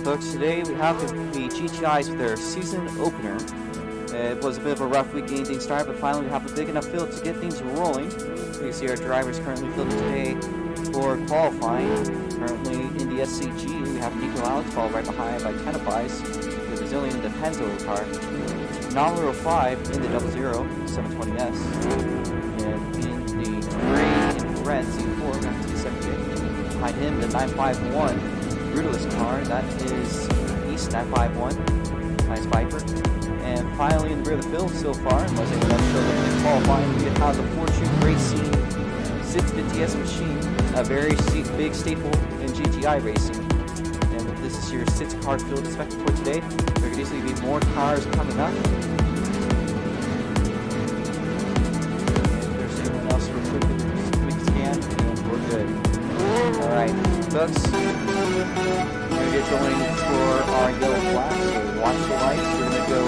folks, today we have the GTIs with their season opener. It was a bit of a rough week getting things started, but finally we have a big enough field to get things rolling. You can see our drivers currently fielded today for qualifying. Currently in the SCG, we have Nico Alex followed right behind by Tenafis, the Brazilian Defenso car. Nominal 5 in the 00 720S. And in the gray and red Z4, that's the 78. Behind him, the 951 Brutalist car, that is East 951, nice Viper. And finally, in the rear of the field so far, unless anyone else shows up in qualifying, we have the Fortune Racing 650S machine, a very big staple in GTI racing. And this is your 6-car field expected for today. There could easily be more cars coming up. If there's anyone else real quick, quick scan, and we're good. Alright, folks, we're going to get going for our yellow flag, so watch the lights. We're going to go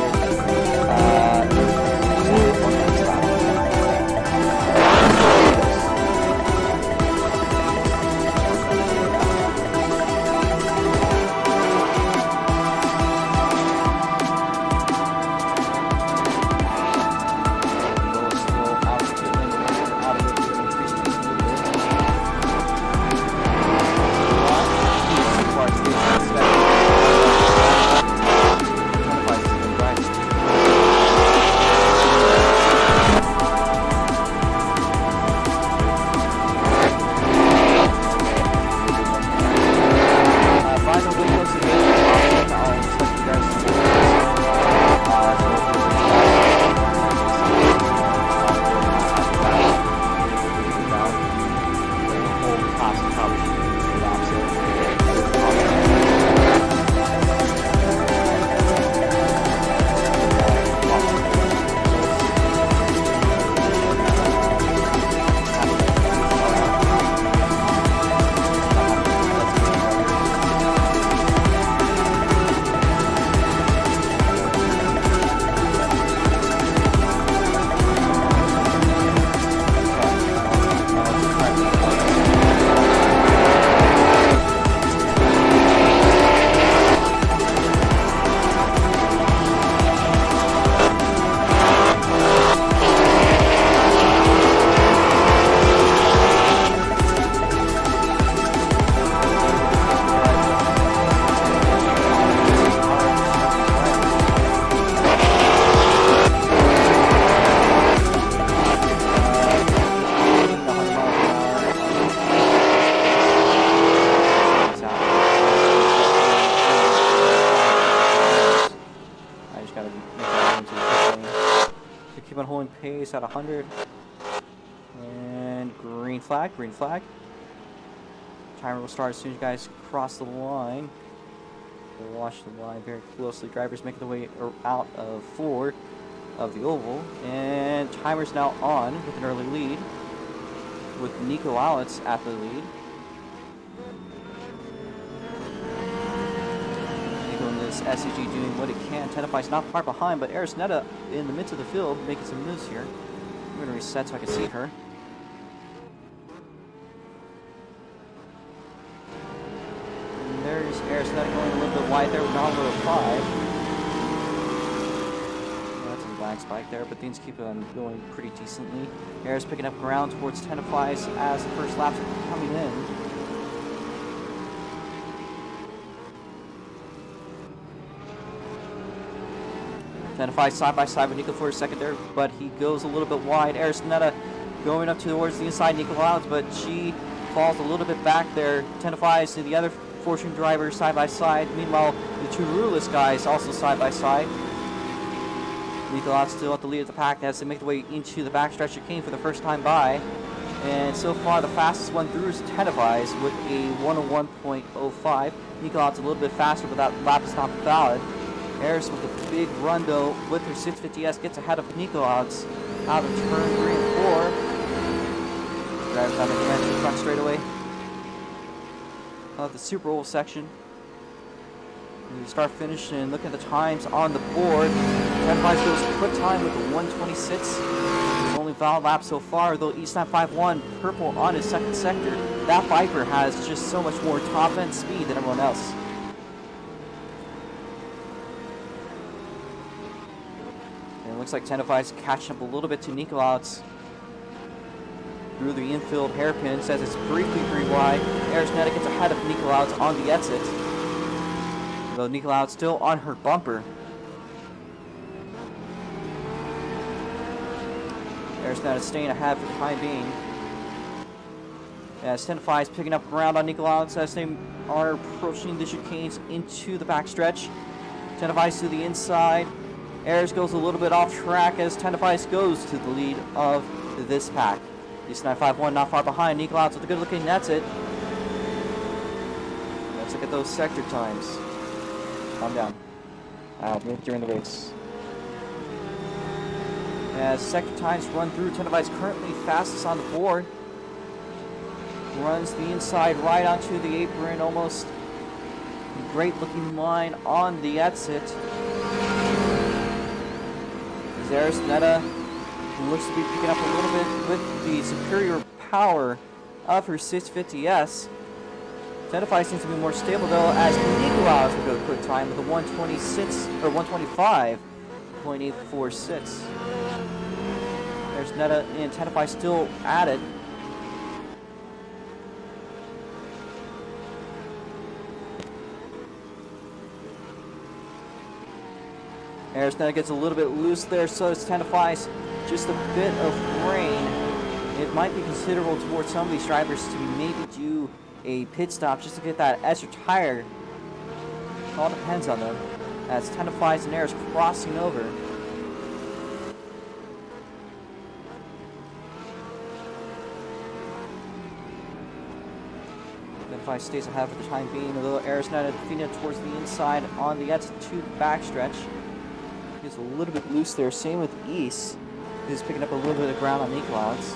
pace at 100, and green flag. Timer will start as soon as you guys cross the line. Watch the line very closely. Drivers making their way out of 4 of the oval, and timer's now on with an early lead, with Nico Alex at the lead. SCG doing what it can. Tenafis not far behind, but Arisnetta in the midst of the field making some moves here. I'm going to reset so I can see her. And there's Arisnetta going a little bit wide there with Nominal 5. That's a lag spike there, but things keep on going pretty decently. Aris picking up ground towards Tenafis as the first laps are coming in. Tenafis side by side with Nico for a second there, but he goes a little bit wide. Arisnetta going up towards the inside, Nico Alex, but she falls a little bit back there. Tenafis and the other Fortune driver side by side. Meanwhile, the two Ruleless guys also side by side. Nico Alex still at the lead of the pack as they make their way into the backstretch chicane for the first time by. And so far, the fastest one through is Tenafis with a 101.05. Nico Alex a little bit faster, but that lap is not valid. Harris with a big run though with her 650S gets ahead of Nico Alex out of turn 3 and 4. Drivers having the entry front straightaway of the Super Bowl section. We start finish and look at the times on the board. Tenafis goes quick time with a 126. His only valid lap so far, though East 951 purple on his second sector. That Viper has just so much more top end speed than everyone else. looks like Tenafly's catching up a little bit to Nico Alex through the infield hairpin. Says it's briefly 3 wide. Arizona gets ahead of Nico Alex on the exit, though Nico Alex still on her bumper. Arizona staying ahead for the time being. As Tenafly is picking up ground on Nico Alex as they are approaching the chicanes into the backstretch. Tenafly to the inside. Ayers goes a little bit off track as Tenafly goes to the lead of this pack. East 951 not far behind. Nico Alex with a good looking exit. Let's look at those sector times. Calm down. I'll move during the race. As sector times run through, Tenafly is currently fastest on the board. Runs the inside right onto the apron, almost a great looking line on the exit. Zarisnetta looks to be picking up a little bit with the superior power of her 650S. Tenafly seems to be more stable though, as Nico Alex will go quick time with a 126 or 125.846. There's Netta and Tenafly still at it. Arizona gets a little bit loose there, so it's Tenafly's just a bit of rain. It might be considerable towards some of these drivers to maybe do a pit stop just to get that extra tire. It all depends on them, as Tenafly and Ayers crossing over. Tenafly stays ahead for the time being, although Arizona defeated towards the inside on the exit to the backstretch. He's a little bit loose there. Same with East, who's picking up a little bit of ground on Nico Alex.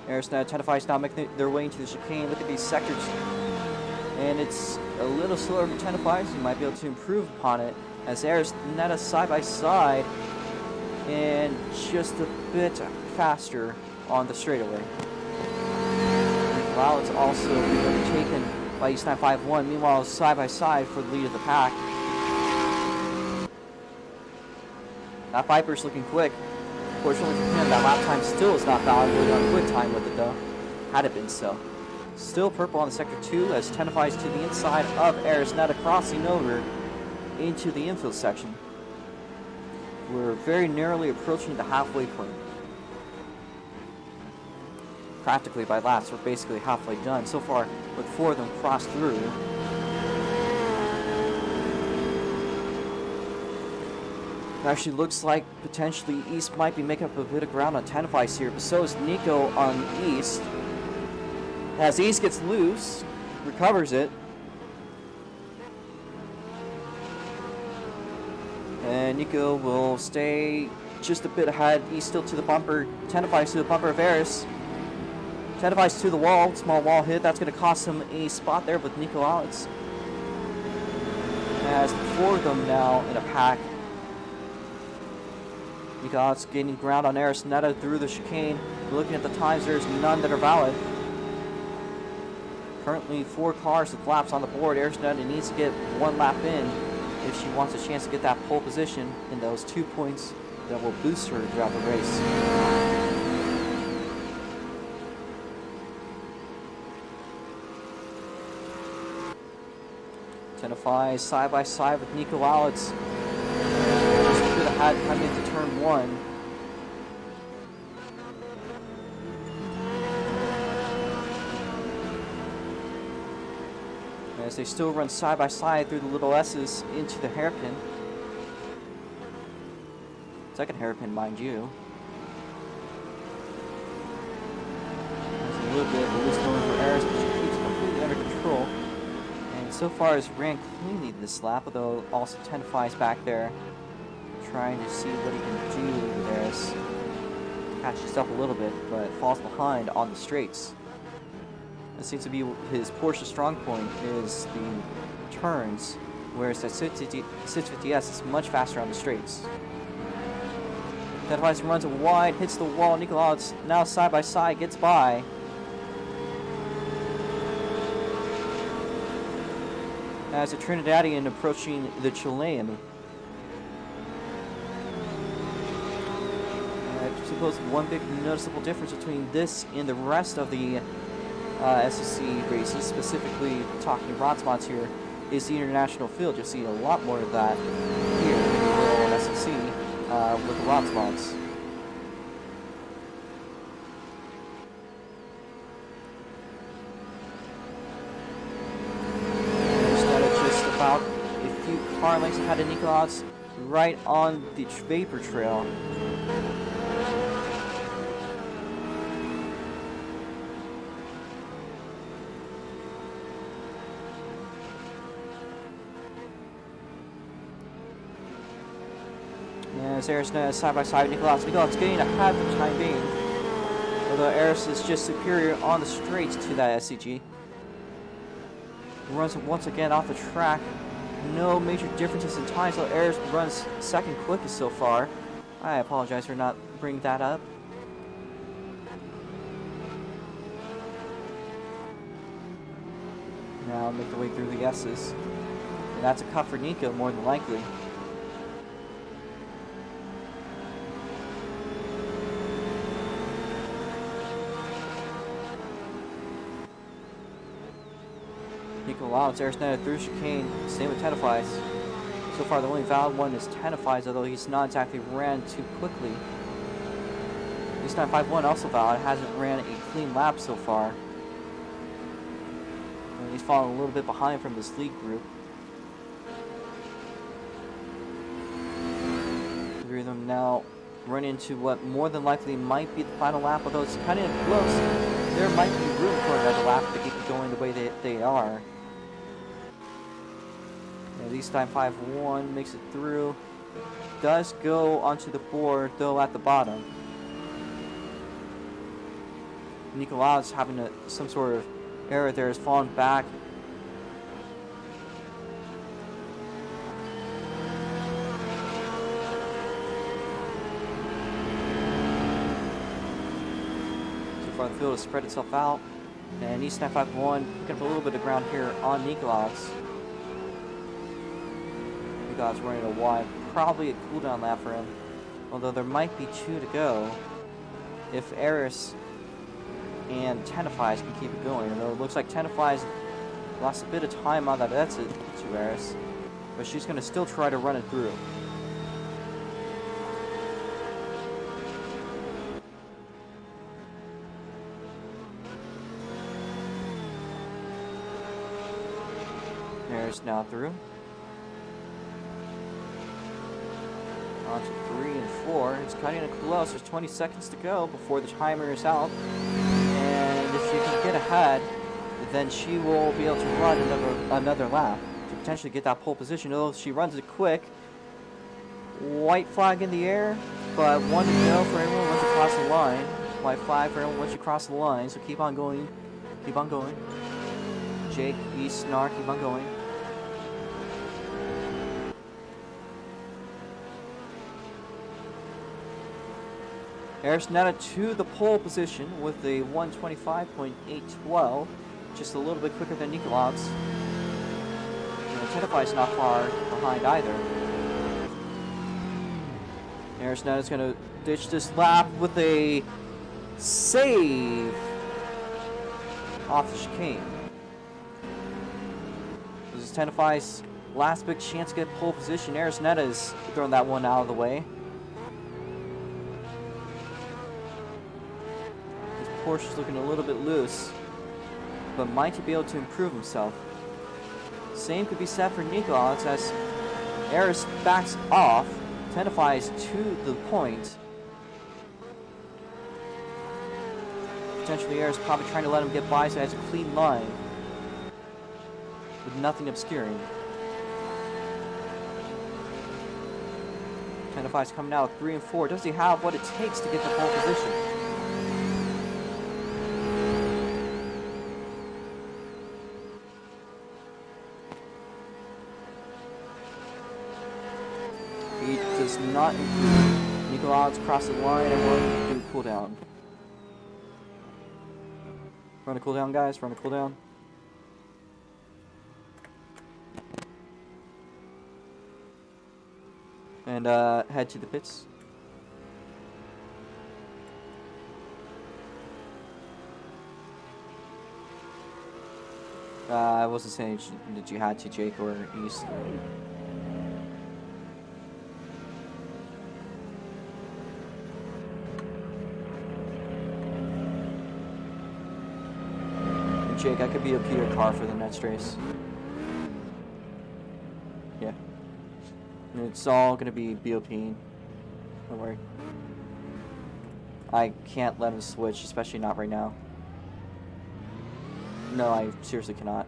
Arizona, Tenafly now making their way into the chicane. Look at these sectors. And it's a little slower for Tenafly, so you might be able to improve upon it. As Arizona side by side and just a bit faster on the straightaway. Nico Alex also overtaken by East 951, meanwhile side by side for the lead of the pack. That Viper's looking quick. Fortunately for him, that lap time still is not valid. Really on quick time with it though, had it been so. Still purple on the sector 2 as Tenafly to the inside of Arizona, crossing over into the infield section. We're very narrowly approaching the halfway point. Practically by laps, we're basically halfway done. So far, with 4 of them crossed through. It actually looks like potentially East might be making up a bit of ground on Tenafly here, but so is Nico on East. As East gets loose, recovers it. And Nico will stay just a bit ahead. East still to the bumper. Tenafly to the bumper of Eris. Tenafly's to the wall, small wall hit. That's going to cost him a spot there with Nico Alex. As 4 of them now in a pack. Nico Alex gaining ground on Arizona through the chicane. Looking at the times, there's none that are valid. Currently 4 cars with laps on the board. Arizona needs to get 1 lap in if she wants a chance to get that pole position in those 2 points that will boost her throughout the race. Tenafly side by side with Nico Alex. Just a bit ahead coming into turn 1. As they still run side by side through the little S's into the hairpin. Second hairpin, mind you. There's a little bit of a loose going for Eris, but she keeps completely under control. So far has ran cleanly this lap, although also Tenafly's back there trying to see what he can do with Eris. Catches up a little bit, but falls behind on the straights. That seems to be his Porsche strong point, is the turns, whereas that 650S is much faster on the straights. Tenafly runs it wide, hits the wall. Nico Alex now side by side, gets by. as a Trinidadian approaching the Chilean. I suppose one big noticeable difference between this and the rest of the SEC races, specifically talking rod spots here, is the international field. You'll see a lot more of that here in SEC with the rod spots. Instead of just about a few car lengths ahead of Nikolaus, right on the vapor trail. As Eris side by side with Nikolaus. Nikolaus getting ahead for the time being. Although Eris is just superior on the straights to that SCG. Runs once again off the track. No major differences in time, so Eris runs second quickest so far. I apologize for not bringing that up. Now make the way through the S's. And that's a cut for Nico, more than likely. Nikolaus, Eris through chicane, same with Tenaflies. So far the only valid one is Tenaflies, although he's not exactly ran too quickly. This 951 also valid, hasn't ran a clean lap so far. And he's falling a little bit behind from this lead group. The three of them now run into what more than likely might be the final lap, although it's kind of close. There might be room for another lap to keep it going the way they are. At least time 5-1 makes it through. Does go onto the board though at the bottom. Nikolaus having some sort of error there, has fallen back. So far the field has spread itself out. And East 951 picking up a little bit of ground here on Nikolaus. Nikolaus running a wide, probably a cooldown lap for him. Although there might be 2 to go if Eris and Tenaflies can keep it going. Although it looks like Tenaflies lost a bit of time on that exit to Eris, but she's going to still try to run it through. Eris now through. On to 3 and 4. It's cutting it close. There's 20 seconds to go before the timer is out. And if she can get ahead, then she will be able to run another lap to potentially get that pole position. Although she runs it quick. White flag in the air, but 1 to go for everyone once you cross the line. White flag for everyone once you cross the line. So keep on going. Keep on going. Jake, East, Snark, keep on going. Eris Netta to the pole position with a 125.812, just a little bit quicker than Nikolaus. Tenafly's not far behind either. Eris Netta's going to ditch this lap with a save off the chicane. This is Tenafly's last big chance to get pole position. Eris Netta is throwing that one out of the way. Porsche's looking a little bit loose, but might be able to improve himself. Same could be said for Nikolaus as Eris backs off, Tenaflies to the point. Potentially Eris probably trying to let him get by so he has a clean line with nothing obscuring. Tenaflies coming out with 3 and 4. Does he have what it takes to get the pole position? He does not improve. Nikolaus crossed the line and will do cooldown. Run a cooldown, guys. Run a cooldown. and head to the pits. I wasn't saying that you had to, Jake or East. And Jake, I could be a your car for the next race. Yeah. And it's all gonna be BOP. Don't worry. I can't let him switch, especially not right now. No, I seriously cannot.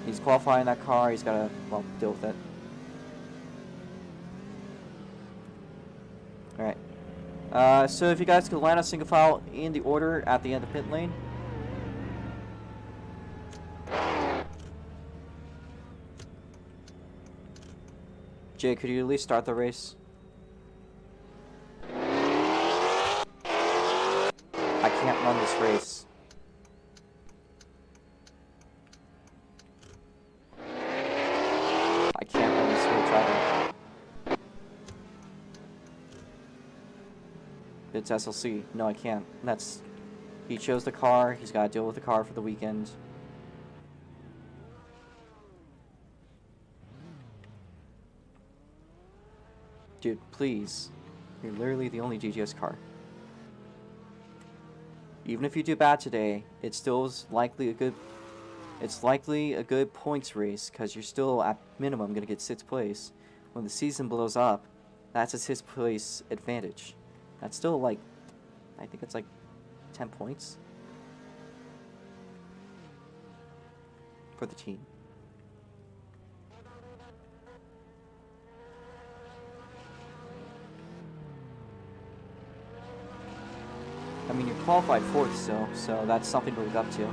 He's qualifying that car, he's gotta, well, deal with it. Alright. So if you guys could line up single file in the order at the end of the pit lane. Jay, could you at least start the race? I can't run this race. I can't run this race either. It's SLC. No, I can't. That's... He chose the car. He's got to deal with the car for the weekend. Dude, please. You're literally the only GTS car. Even if you do bad today, it still is likely a good... It's likely a good points race, because you're still, at minimum, going to get 6th place. When the season blows up, that's a 6th place advantage. That's still, like... I think it's, like, 10 points. For the team. I mean, you're qualified 4th still, so that's something to look up to.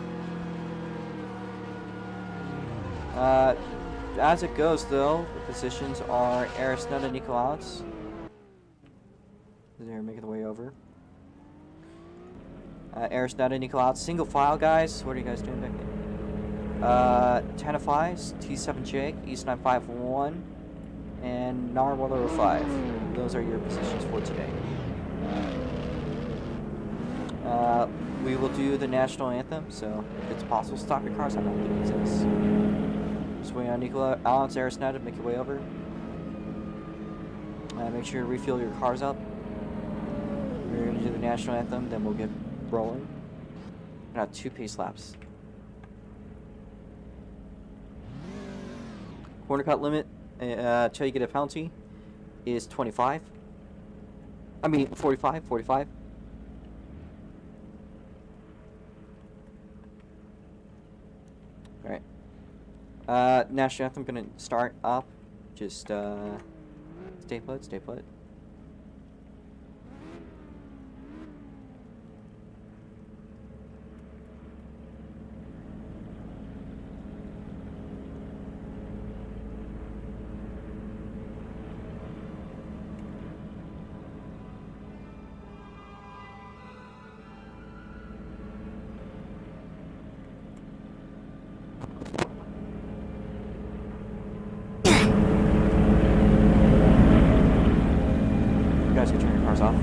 As it goes, though, the positions are Eris Nunn and Nico Alex. They're making the way over. Eris Nunn and Nico Alex. Single file, guys. What are you guys doing back there? 10 of 5s, T7 Jake, East 951, and Narwhal 05. Those are your positions for today. We will do the national anthem, so if it's possible, stop your cars. I don't think it exists. Just wait on Nicola, Alex, Eris Nunn to make your way over. Make sure you refuel your cars up. We're going to do the national anthem, then we'll get rolling. We got 2 pace laps. Corner cut limit, till you get a penalty, is 25. I mean, 45. Alright. National anthem gonna start up. Just, stay put, stay put. You guys can turn your cars off.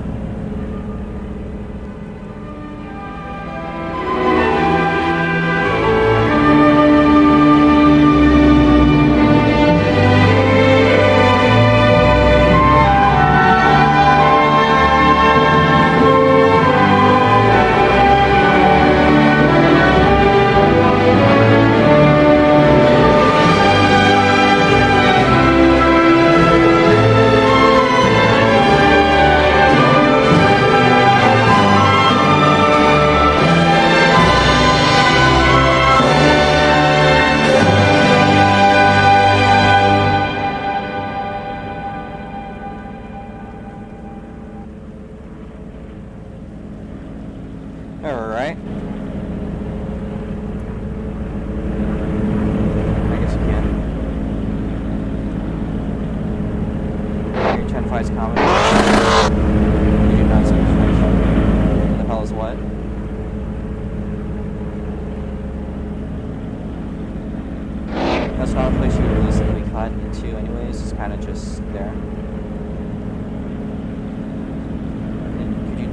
Alright. I guess you can. Your 10-5's comment. You do not see information. What the hell is what? That's not a place you realistically cut into anyways, it's kind of just there.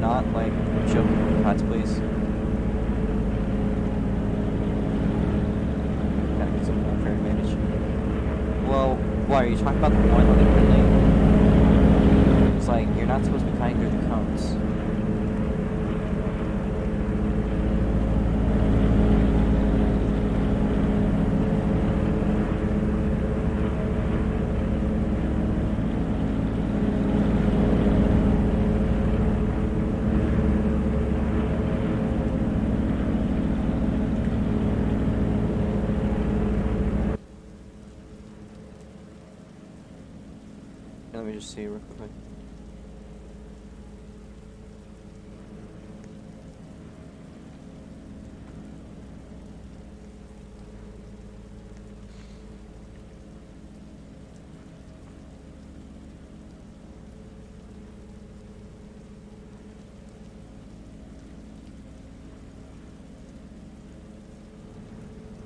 not like joking cuts, please? Gotta get some unfair advantage. Well, what are you talking about the one on the pit lane? It's like you're not supposed to be cutting through the cones. Let me just see real quick.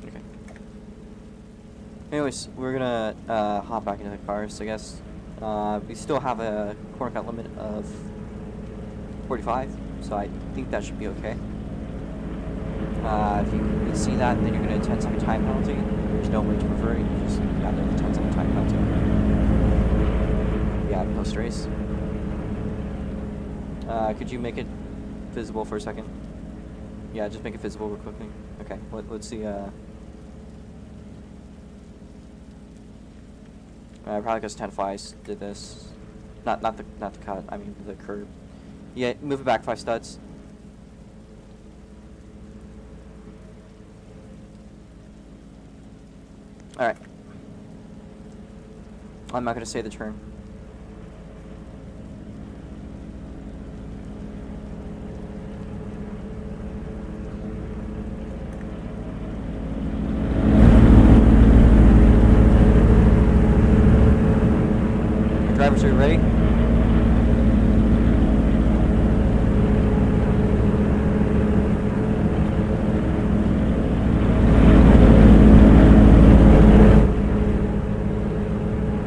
Okay. Anyways, we're gonna hop back into the cars, I guess. We still have a corner cut limit of 45, so I think that should be okay. If you see that, then you're going to 10-second time penalty. There's no way to revert it. You just got the 10-second time penalty. Yeah, post race. Could you make it visible for a second? Yeah, just make it visible real quickly. Okay, let's see. Probably because 10 flies did this. Not the cut. I mean the curb. Yeah, move it back 5 studs. All right. I'm not gonna say the turn. Drivers, are you ready?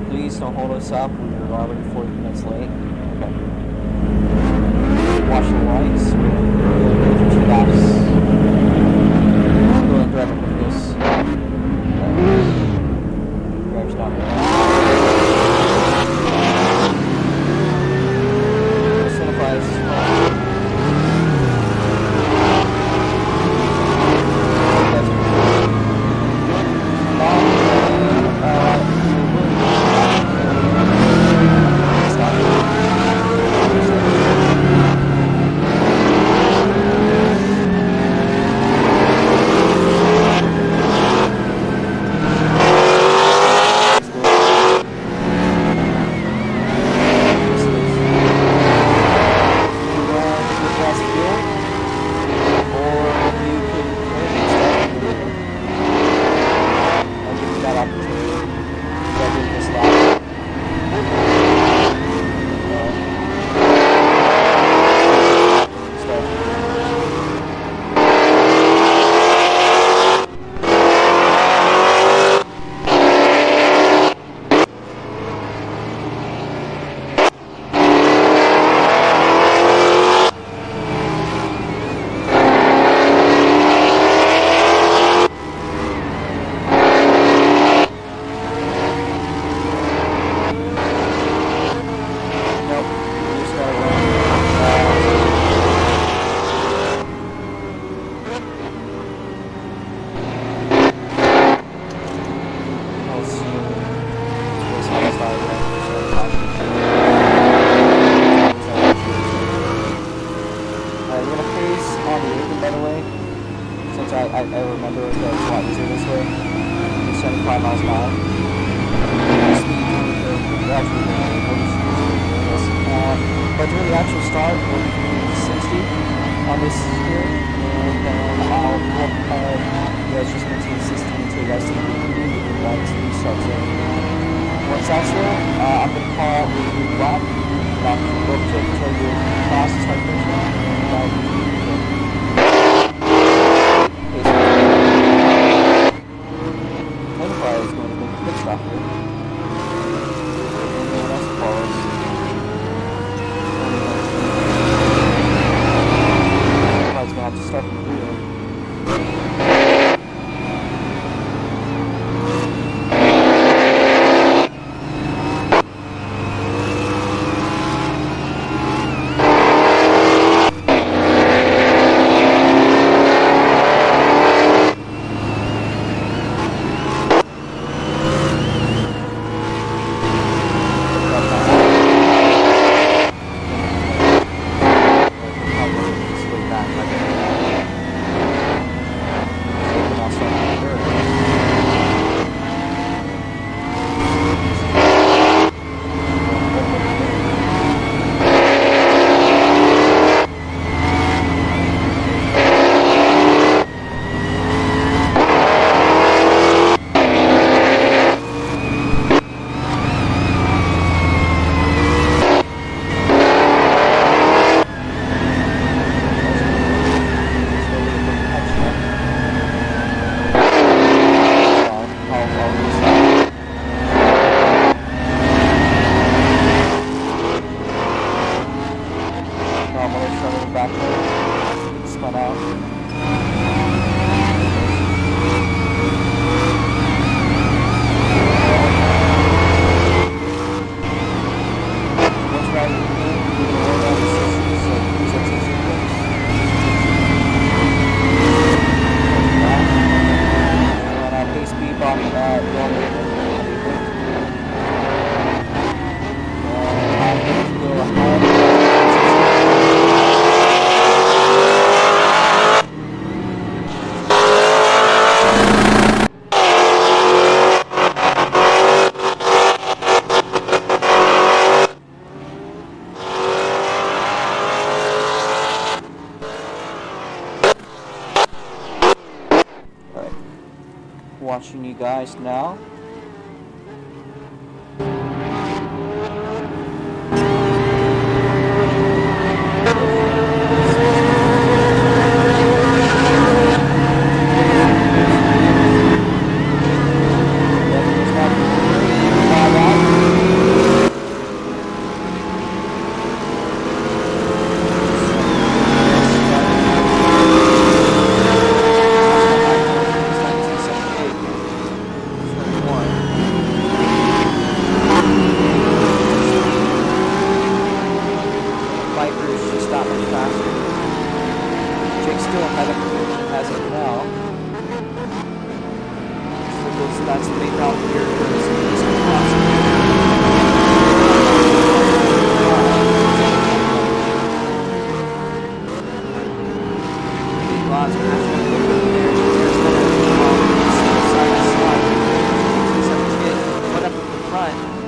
Please don't hold us up. We're already 40 minutes late. Okay. Watch the lights. We're going to 2 laps. Go and drive with this. Driver's not there. I remember that it's a lot easier this way. It's 75 miles an hour. But during the actual start, we'll be doing 60 on this here, and then I'll you guys just maintain 60 until you guys see the lights restart. So once that's there, I'm going to call out the new lap. I'll go until your class is like this now, and is going to make a pit stop here. Anyone else follows. have to start from here. Watching you guys now. That's the main route here.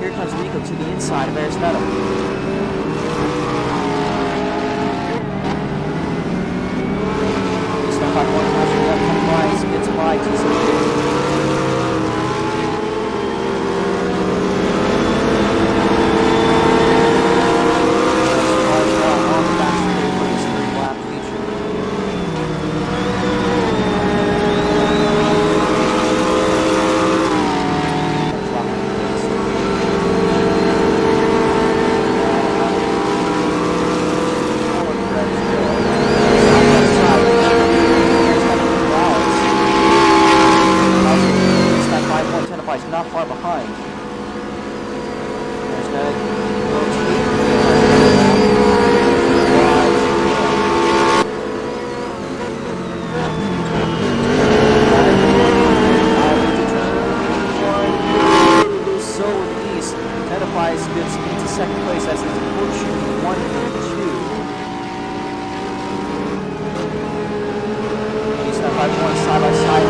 Here comes Nico to the inside of Arizona. Gets by T7. Not far behind. There's no so east identifies gets into second place as his Fortune 1 and 2. East 5-1 side by side.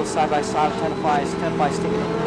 Side by side, 10 by sticking up the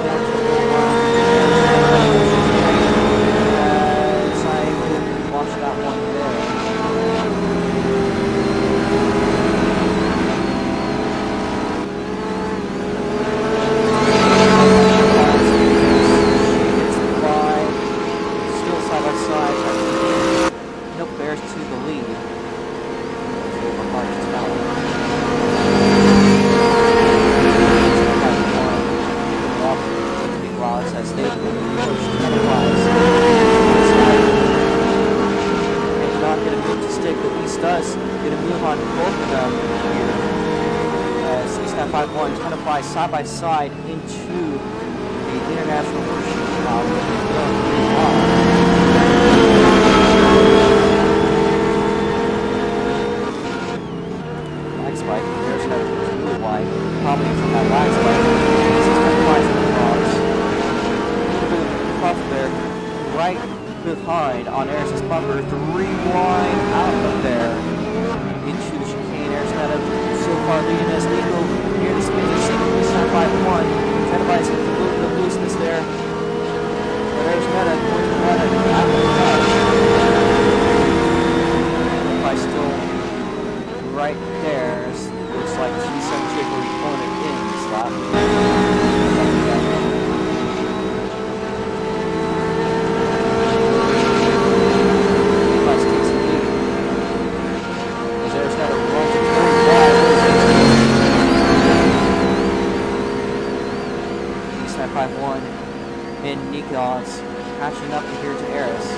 This does get a move on both of them here. As Eastern 51 trying to fly side by side into the international horseshoe now. Lag spike. There's another really wide. Probably from that lag spike. This is going to fly some cars. A little bit of puff there. Right behind on Eris's bumper. 3 wide out of there into the chicane. Eris kind of so far leading as Nico near the spin. East 951. Trying to a little bit of looseness there. But Eris Meta going to run it out of the car. Still right there. Looks like G7 Chick will be pulling it in this lap. And Nikos catching up here to Eris.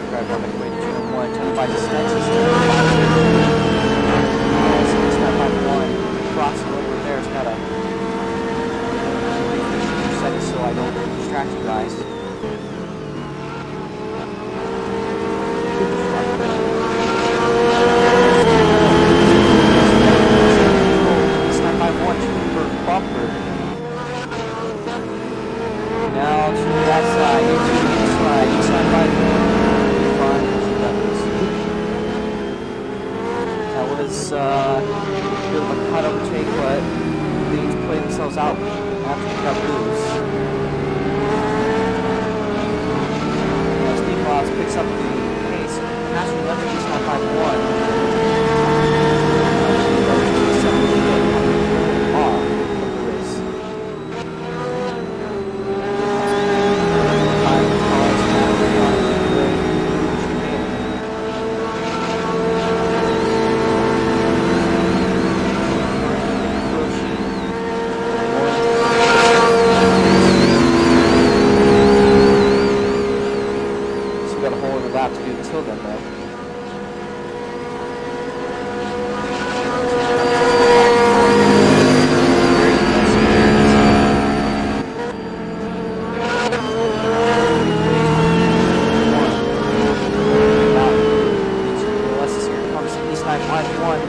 Driver on the way to turn 1, trying to find the snatches there. It's not 5-1, crossing over there. It's got a seconds so I don't distract you guys. Now to the outside, into the inside, inside by that was a bit of a cut overtake, but they play themselves out after they got loose. As Nikos picks up the pace, passing left East 951.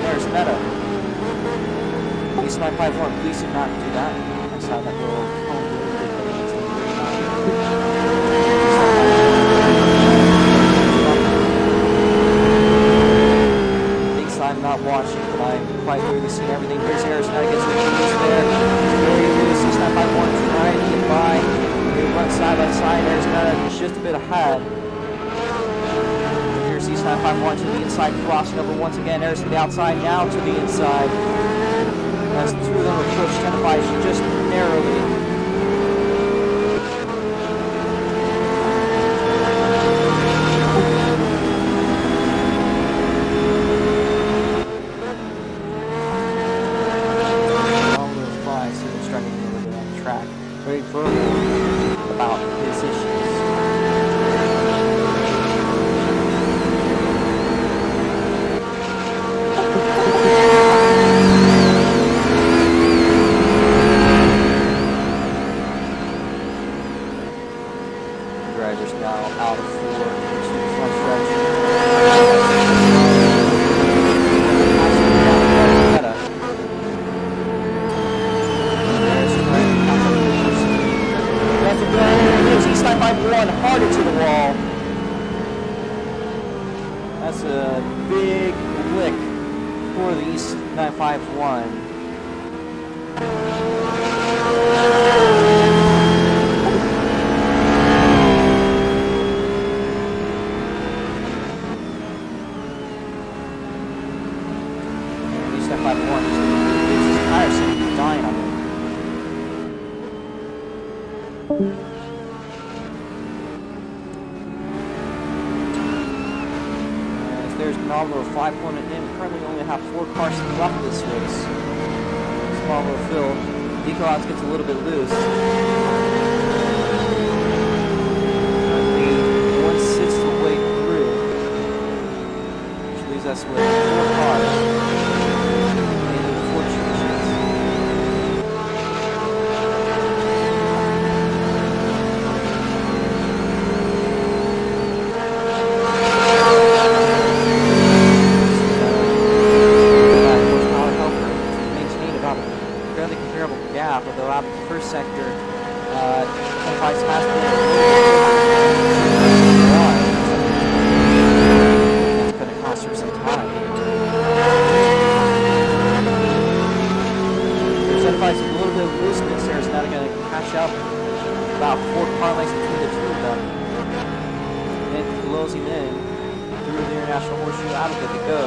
There's Meta. East 951, please do not do that. I saw that little cone thinks I'm not watching, but I'm quite clearly seeing everything. Here's Harris Meta gets the loose there. Very loose. East 951 trying to get by. They run side by side. Harris Meta just a bit ahead. East 951 to the inside, crossing over once again. Eris to the outside, now to the inside. As the two of them approach 10-5 just narrowly. Long little fly, so he's struggling a little bit on the track. Very verbal about his issues. Drivers now out of 4 to front stretch. East 951 harder to the wall. That's a big lick for the East 951. There's Novel 5-1 in. Currently only have 4 cars left this race. Small little field. Nikolaj gets a little bit loose. Device has been that's going to cost her some time. There's Device with a little bit of looseness there. It's now going to catch up about 4 car lengths between the two of them. And closing in through the International Horseshoe, out of it to go.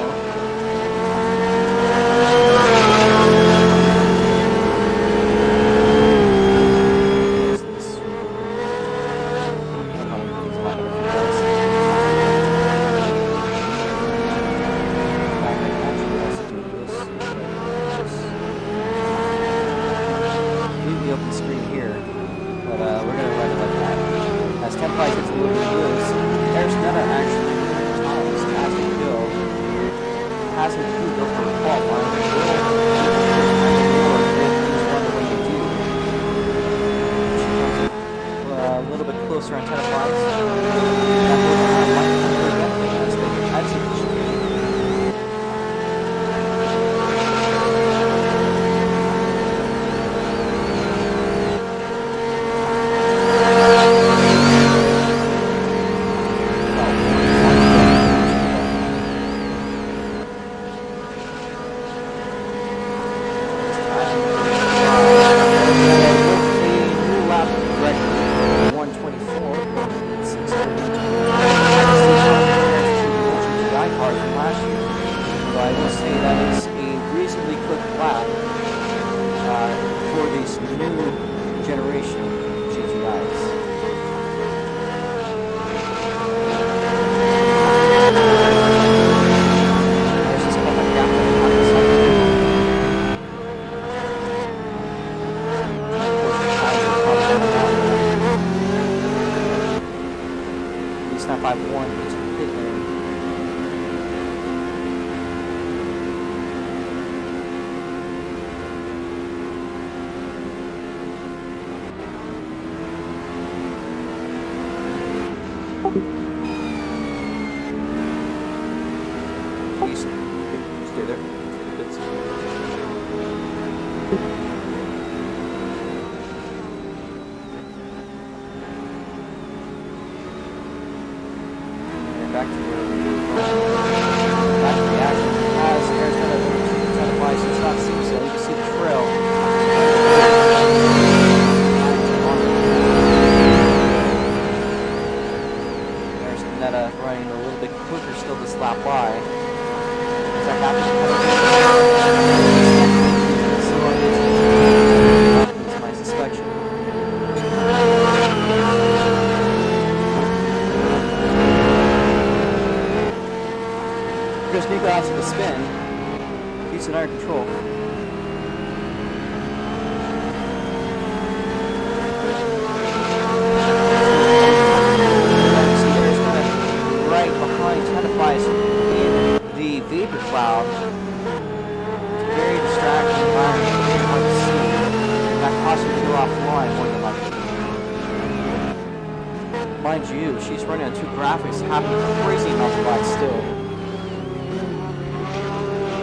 Mind you, she's running on 2 graphics, having crazy amounts of lights still.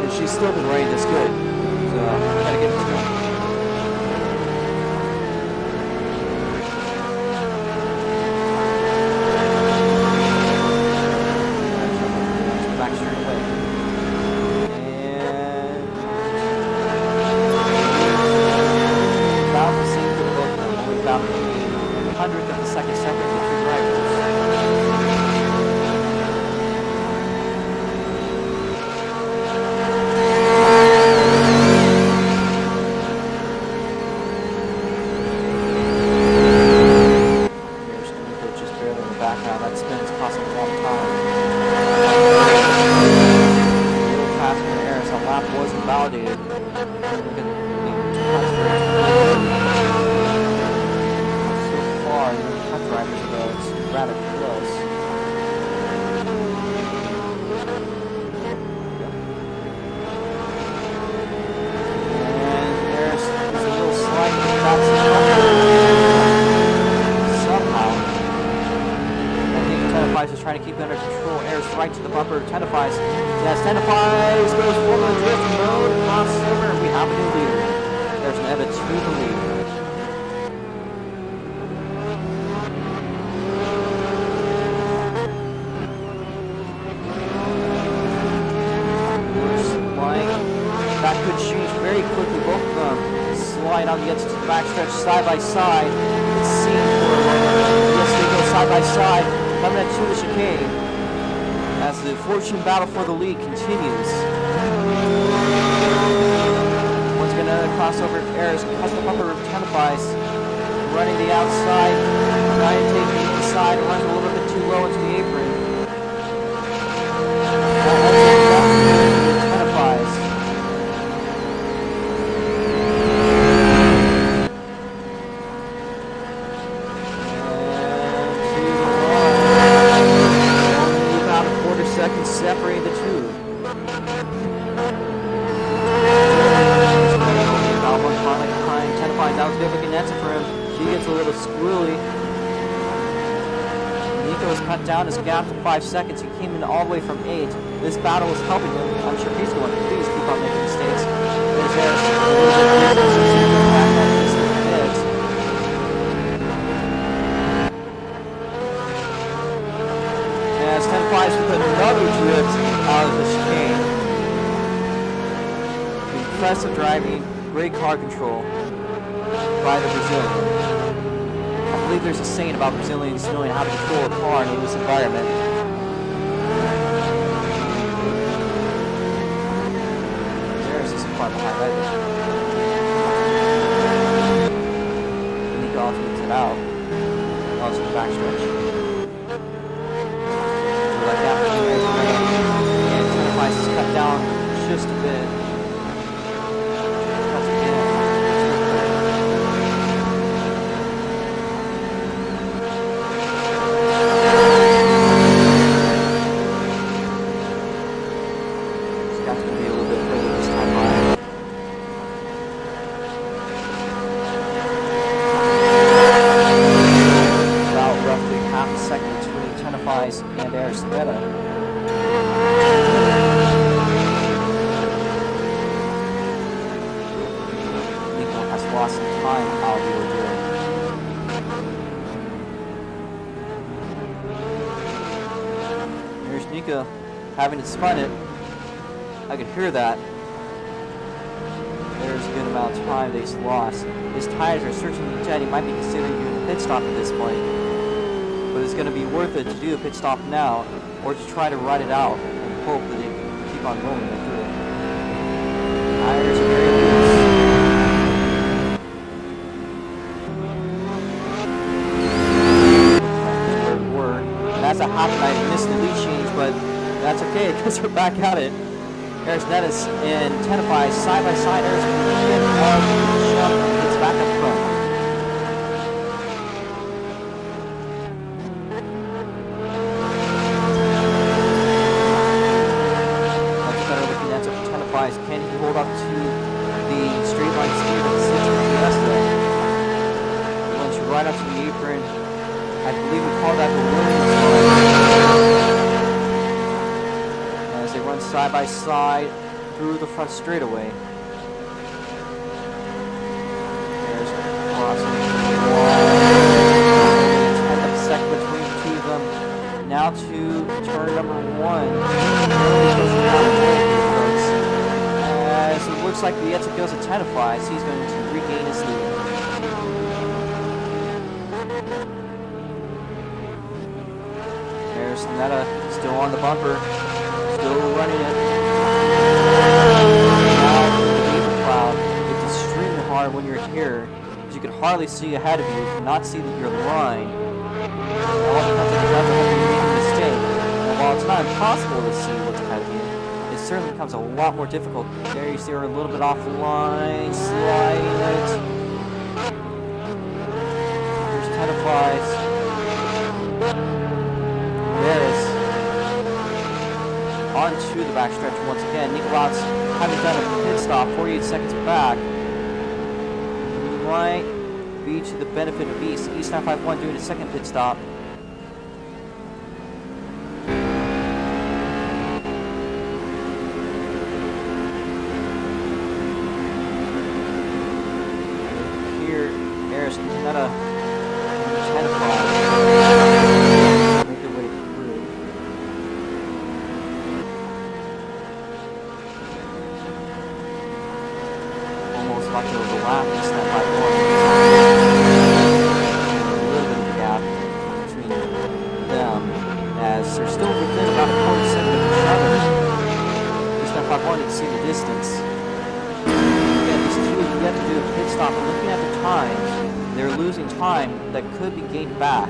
And she's still been running this good. So, gotta give it to her. Back straight away. And about the same for both of them, only about the 100th of a second separate. Trying to keep it under control. Airs right to the bumper. Tennifies. Yes, Tennifies goes forward drift mode. Crossover. We have a new leader. There's an Eva to the lead. side by side. It's seen for a moment. Yes, they go side by side, coming at to the chicane as the fortune battle for the lead continues. Once again, another crossover errors. Custom bumper identifies running the outside, trying to take the inside, runs a little bit too low into the apron. Identifies. Seconds separating the two. One finally behind. Identifies. That was good looking answer for him. She gets a little squirrely. Nico has cut down his gap to 5 seconds. He came in all the way from 8. This battle is helping him. I'm sure he's going to please keep on making mistakes. There's as 10 flies with another drift out of the chicane. Impressive driving, great car control by the Brazilian. I believe there's a saying about Brazilians knowing how to control a car in this environment. There's this car behind right there. Nico ultimates it out. Also the backstretch. And Identifies is cut down just a bit. It's got to be a little bit further this time by. About roughly half a second between Identifies and Aristetta. Lost some time out of the ordeal. Here's Nico having to spun it. I could hear that. There's a good amount of time he's lost. His tires are certainly dead. He might be considering doing a pit stop at this point. But it's going to be worth it to do a pit stop now or to try to ride it out and hope that they can keep on rolling it through. Tires are very loose. That's a hot night. Missed the lead change, but that's okay because we're back at it. There's Nettis and Identifies side by side. There's jump and gets back up front. Much better looking answer for Identifies. Can he hold up to the straight line speed of the 6 yesterday? Once you right up to the apron, I believe we call that the Williams line. As they run side by side through the front straightaway. There's crossing. 10th of a second between the two of them. Now to turn number 1. As it looks like the exit goes at Identifies, he's going to regain his lead. Netta still on the bumper, still running it. Now the vapor cloud, it's extremely hard when you're here, because you can hardly see ahead of you, you cannot see your line. It all depends on the driver when you make a mistake. And while it's not impossible to see what's ahead of you, it certainly becomes a lot more difficult. There you see her a little bit off the line, sliding it. Here's Identifies. There's onto the backstretch once again. Nicolau's having done a pit stop, 48 seconds back. Might be to the benefit of East. East 951 doing a second pit stop. Here, there's Netta and Identifies. About to overlap and step by one. that could be gained back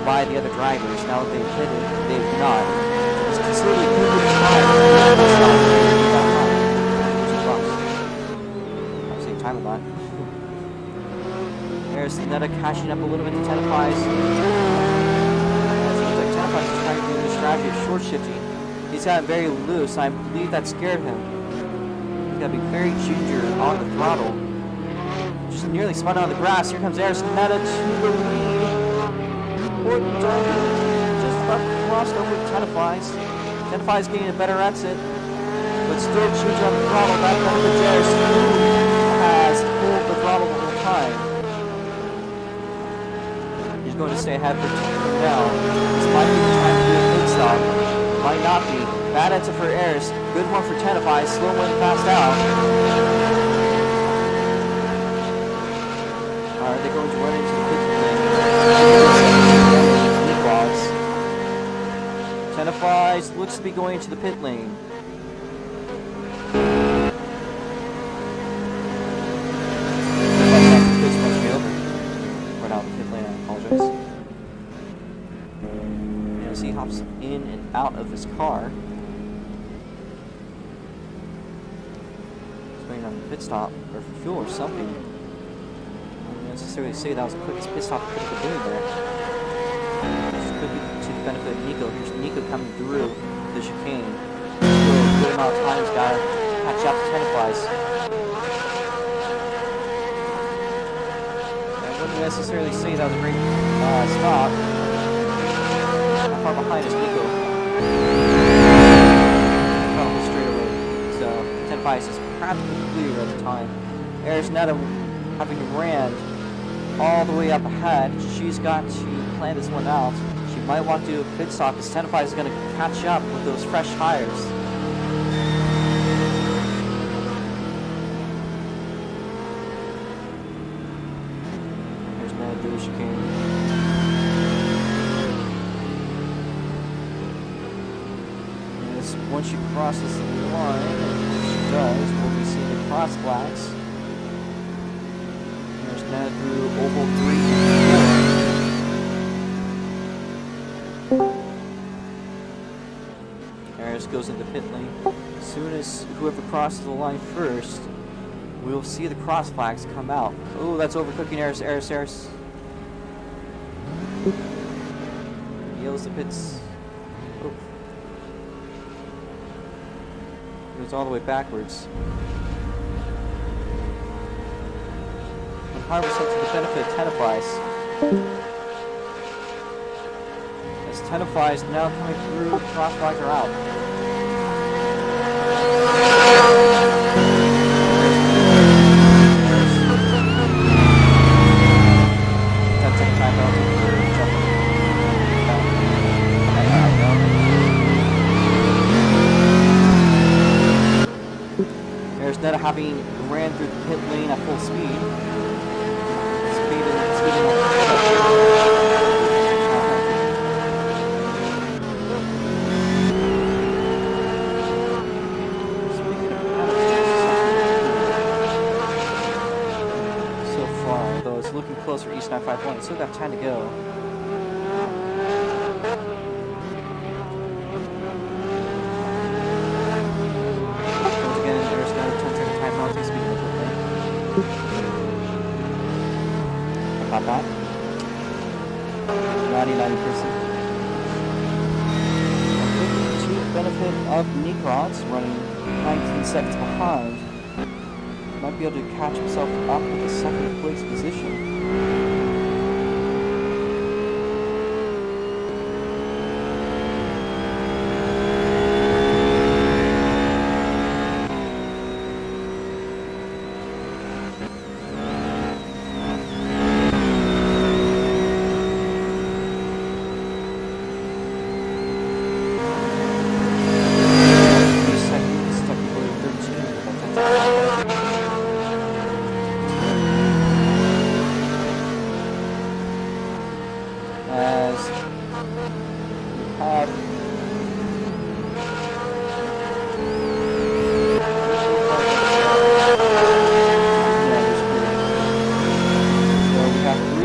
by the other drivers. Now that they've hit it, they've not. It's considerably good time. Same time a lot. There's Netta catching up a little bit to Tenafly's. Seems like Tenafly's is trying to do the strategy of short shifting. He's gotten very loose. I believe that scared him. He's got to be very ginger on the throttle. Just nearly spun on the grass. Here comes Eris Netta to the lead. Important just about crossed over Tenafly's. Tenafly's getting a better exit, but still ginger on the throttle. That benefits Eris, who has pulled the throttle the whole time. He's going to stay ahead for now. This might be the time to do a pit stop. Might not be. Bad exit for Eris. Good one for Tenafly. Slow one fast out. Are they going to run into the pit lane? Tenafly looks to be going into the pit lane. Run out the pit lane, I apologize. As he hops in and out of his car. He's waiting on the pit stop, or for fuel or something. I wouldn't necessarily say that was the quickest pit stop he could have been doing there. This could be to the benefit of Nico. Here's Nico coming through the chicane. Still a good amount of time he's got to catch up to Tenafly's. I wouldn't necessarily say that was a great stop. How far behind is Nico? Probably straight away. So Tenafly is practically clear at the time. Eris Netta, having ran all the way up ahead, she's got to plan this one out. She might want to do a pit stop because Tenafly is going to catch up with those fresh tires. Here's Netta through the chicane. Once she crosses the line, and she does, we'll be seeing the cross flags. There's Netta through oval 3 and 4. Eris goes into pit lane. As soon as whoever crosses the line first, we'll see the cross flags come out. Oh, that's overcooking Eris. Yellows the pits. Oh. Goes all the way backwards. 100% to the benefit of Tenafly's. As Tenafly's now coming through, cross flags are out. That second time penalty for jumping. There's Netta having ran through the pit lane at full speed. Speeding up. So far, though it's looking close for East 951. Still got time to go. About that. 99%. To the benefit of Nikrods, running 19 seconds behind, might be able to catch himself up with a second place position.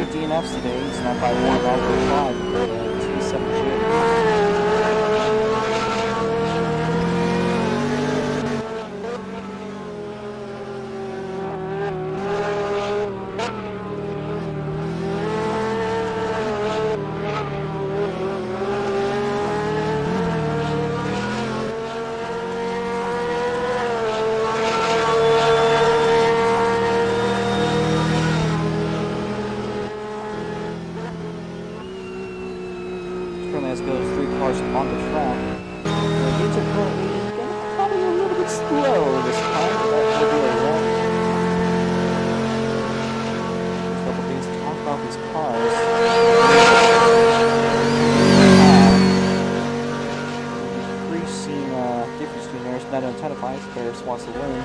DNFs today. Snap by 1 all 5 for the T7 Chevy. As goes 3 cars on the track. The games are currently probably a little bit slow this time, but that will be a run. There's a couple things to talk about these cars. We've seen difference between Aris Meadow and 10 of 5. Paris wants to win.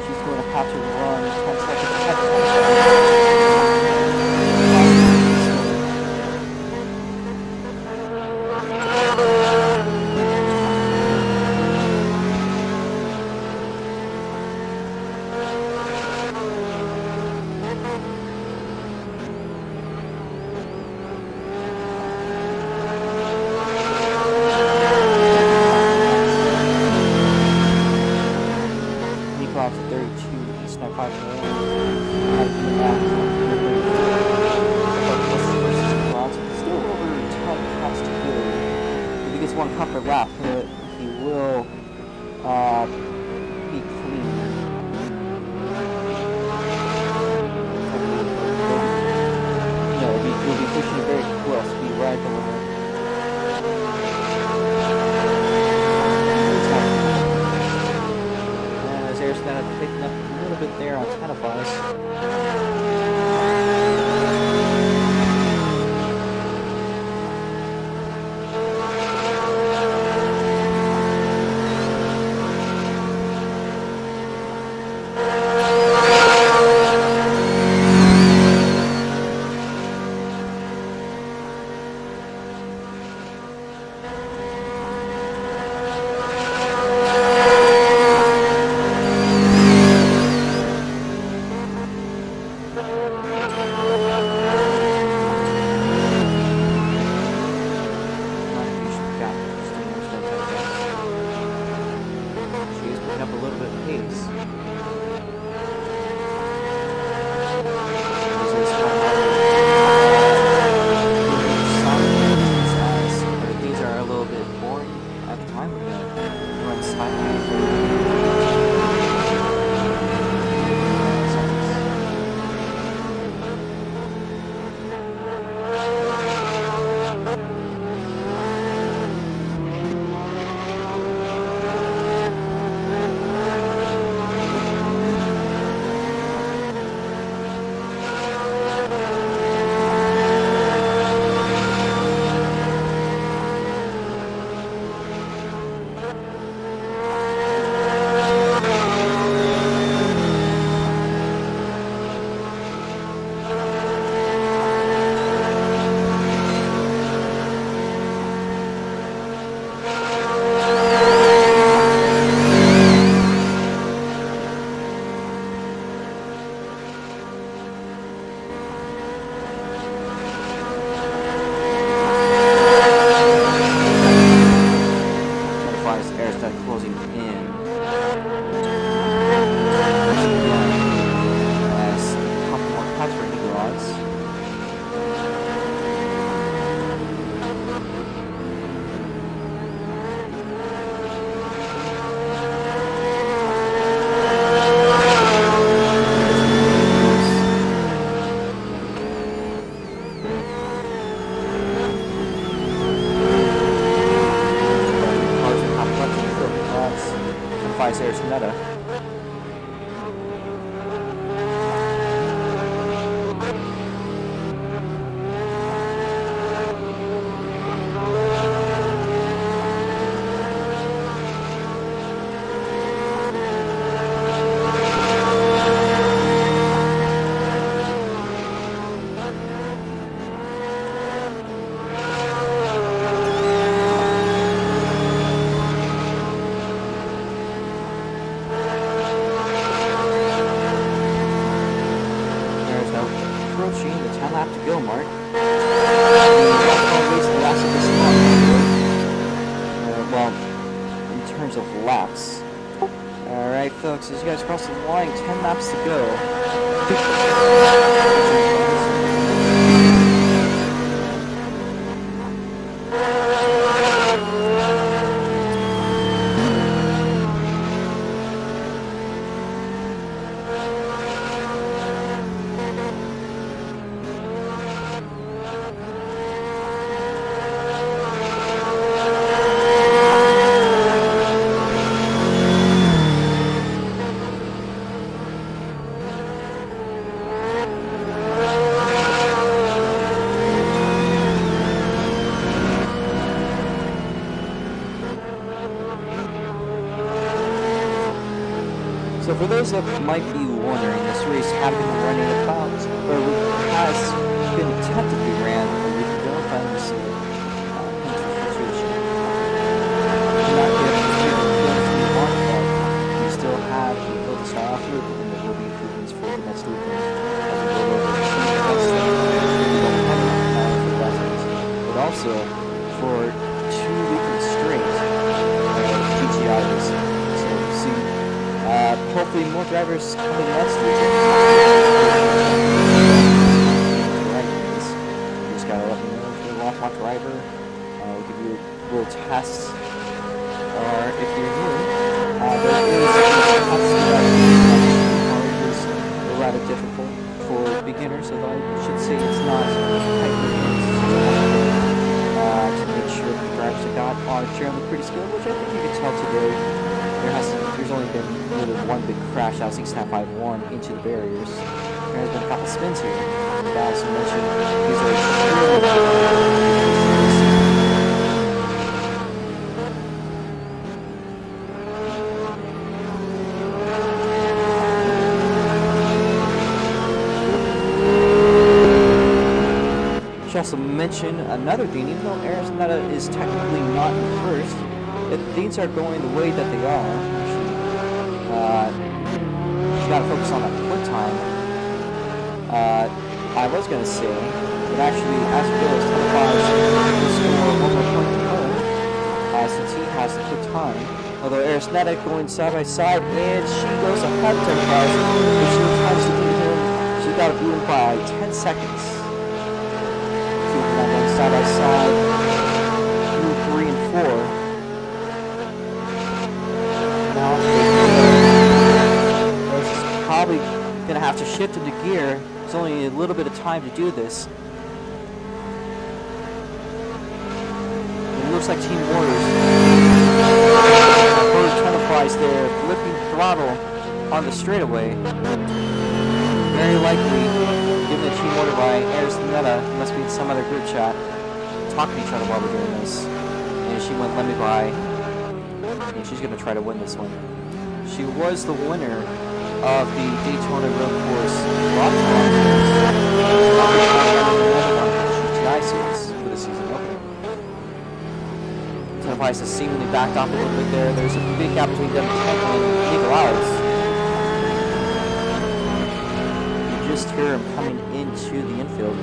She's going to have to run 10 seconds ahead of one cut per lap, he will be clean. He'll be pushing a very close speed right at the limit. And as Air's kind of picking up a little bit there on 10 of us. across the line, 10 laps to go. So for those that might be wondering, this race had been running about, or has been tentatively ran a week ago, if I understand infiltration. Not yet on, but we still have the field to start off with, and there will be improvements for the next weekend. As we go over but also for 2 weekends straight GTI racing. So we'll see. Hopefully more drivers coming next weekend. You just gotta let me know if you're a Walmart driver. We'll give you a little test. Or if you're new, there is a rather difficult for beginners, although I should say it's not to make sure the drivers that got are generally pretty skilled, which I think you can tell today. There's only been really one big crash out 6.51 into the barriers. There has been a couple spins here. I also mentioned these are extremely. Should also mention another thing, even though Arizona is technically not in first, if things are going the way that they are, you gotta focus on that quit time. I was gonna say, but actually, as it goes, will score 1 more point to home, since he has the quit time. Although Arizona going side by side, and she goes ahead to Enterprise, but she tries to beat him. She got to beat him by 10 seconds. Keeping that going side by side, through 3 and 4. Probably gonna have to shift into gear. There's only a little bit of time to do this. It looks like Team Warriors. Enterprise there, flipping throttle on the straightaway. Very likely given the Team Warrior by Arizona. Must be in some other group chat talking to each other while we're doing this. And she went let me by. And she's gonna try to win this one. She was the winner of the Daytona Road Course GTI Series for the season opener. Enterprise has seemingly backed off a little bit there. There's a big gap between them and Nicholas. You just hear him coming into the infield.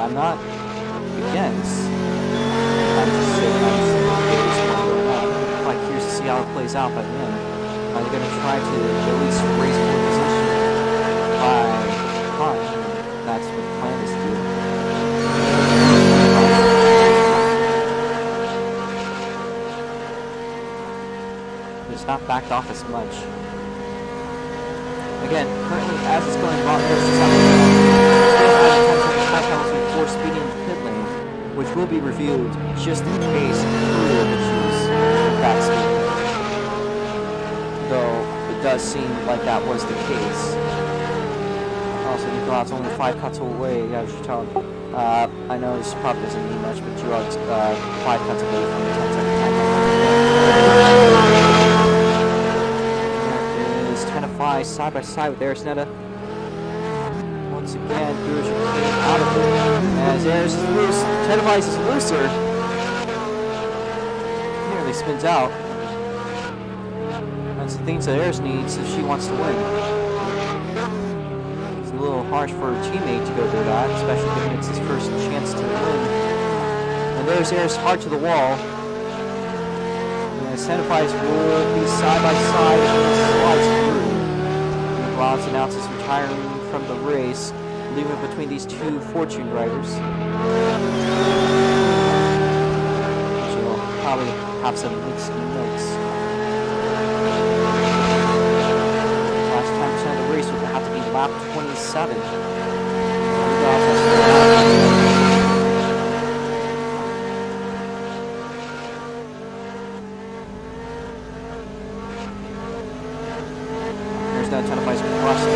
I'm not against. I'm just saying I'm curious to see how it plays out by the end. Are they going to try to at least raise more position by time? That's what the plan is to do. It's not backed off as much. Again, currently as it's going on, there's for speeding in the pit lane, which will be reviewed just in case crew choose back speed. Though it does seem like that was the case. Also, Nicholas only 5 cuts away, as you tell. I know this probably doesn't mean much, but you are 5 cuts away from the 10-second time. There is 10 to 5 side by side with Arizona. Once again, Brewers are getting out of it. As Ayers is loose, Tendevice is looser. Nearly spins out. the things that Ayers needs if she wants to win. It's a little harsh for her teammate to go through that, especially given it's his first chance to win. And there's Ayers hard to the wall. And Centifies will be side by side and slides through. Nicholas announces retiring from the race, leaving between these two Fortune drivers. She'll probably have some mixed notes. Last time of the race would have to be lap 27. There's that Centifies crossing.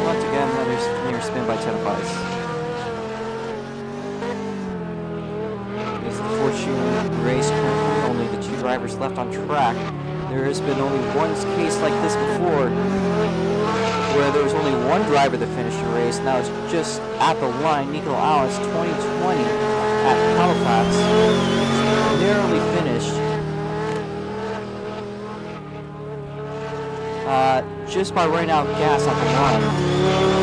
Once again, another near spin by Centifies. It's the Fortune race currently, only the two drivers left on track. There has been only one case like this before, where there was only one driver that finished the race, and that was just at the line. Nico Alice, 2020 at Halifax, narrowly finished. Just by running out of gas at the line.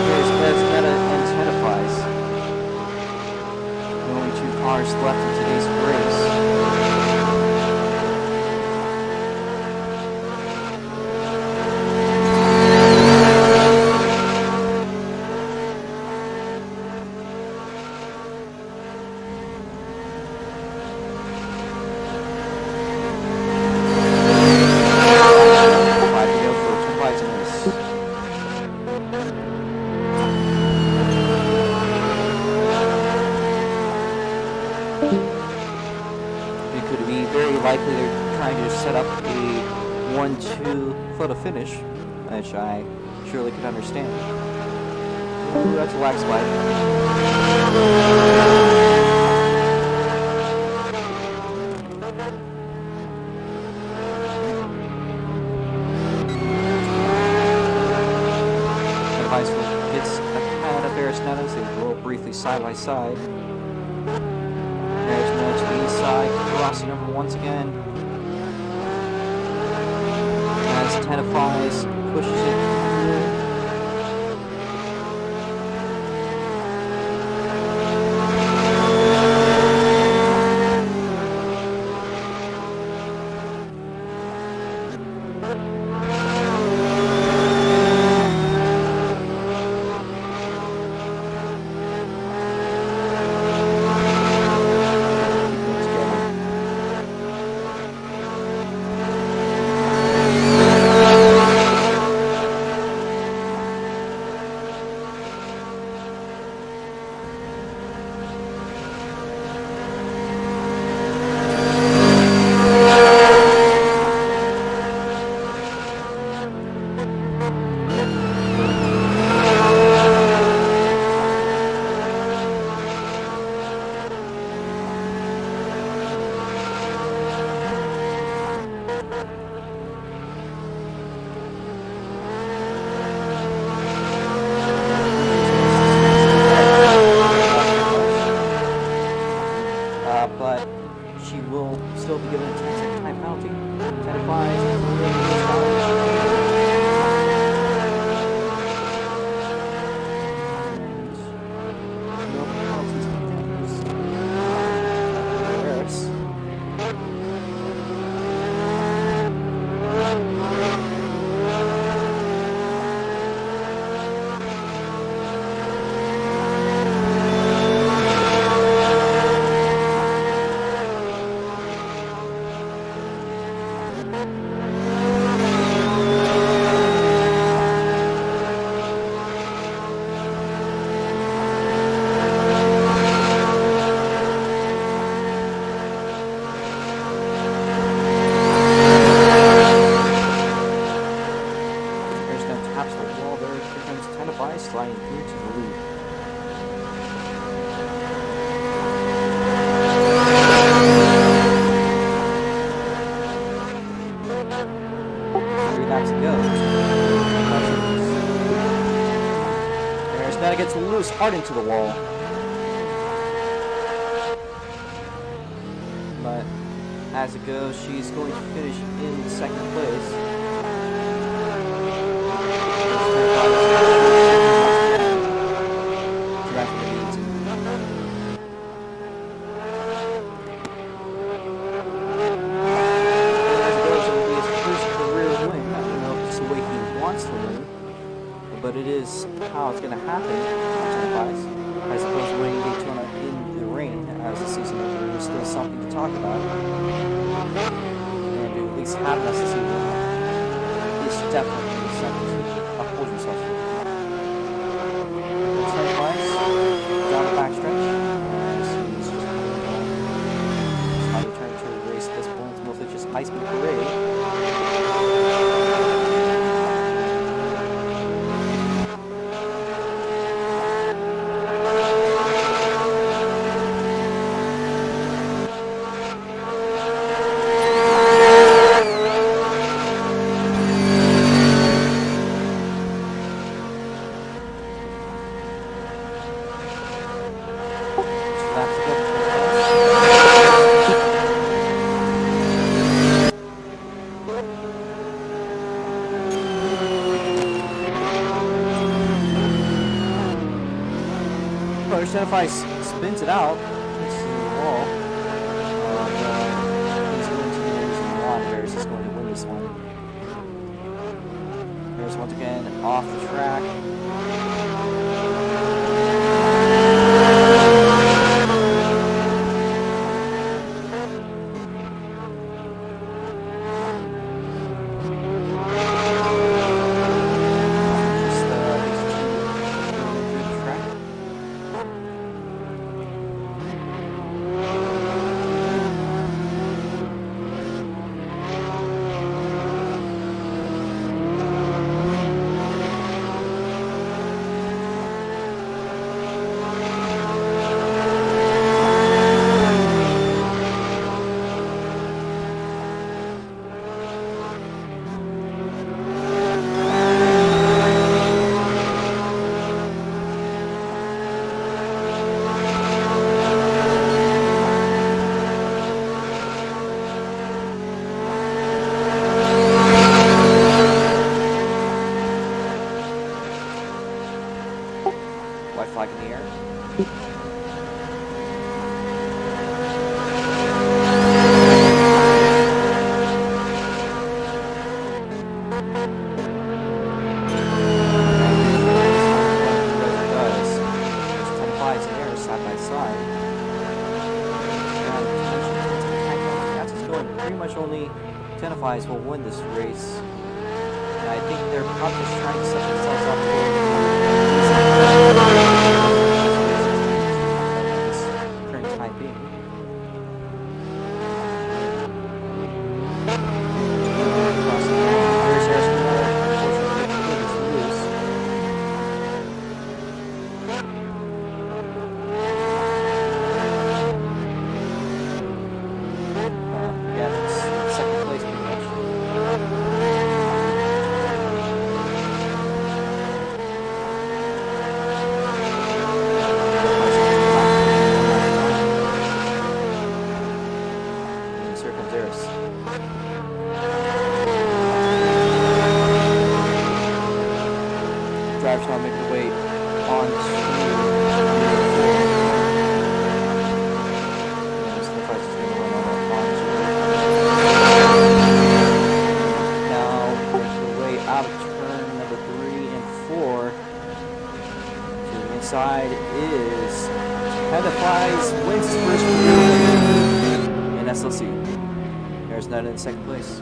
Here's Meta and Centifies. The only two cars left in today's race. Likely they're trying to set up a 1-2 photo finish, which I surely could understand. Ooh, that's a lag spike. Centifies hits ahead of Arisnetas. They roll briefly side by side. There's no to the inside, crossing over once again. As Centifies pushes it through. But she will still be given a 10-second time penalty. Centifies. 3 laps to go. There's that gets loose hard into the wall. But as it goes, she's going to finish in second place. But it is how it's going to happen, I suppose winning Daytona in the rain as a season opener is still something to talk about. And to at least have an SSC win is definitely something to uphold yourself for. It's down the backstretch. It's just how you turn to a race at this point. It's mostly just high speed parade. If spins it out, it's the wall. He's going to lose a lot. Harris is going to win this one. Harris once again off the track. Flag in the air. Side by side. That's just going pretty much only 10 will win this race. And I think they're probably just trying to set themselves up for this current time being. Driver's now making the way on now making the way out of turn number 3 and 4. To the inside is Flies wins his first in SLC. There's none in second place.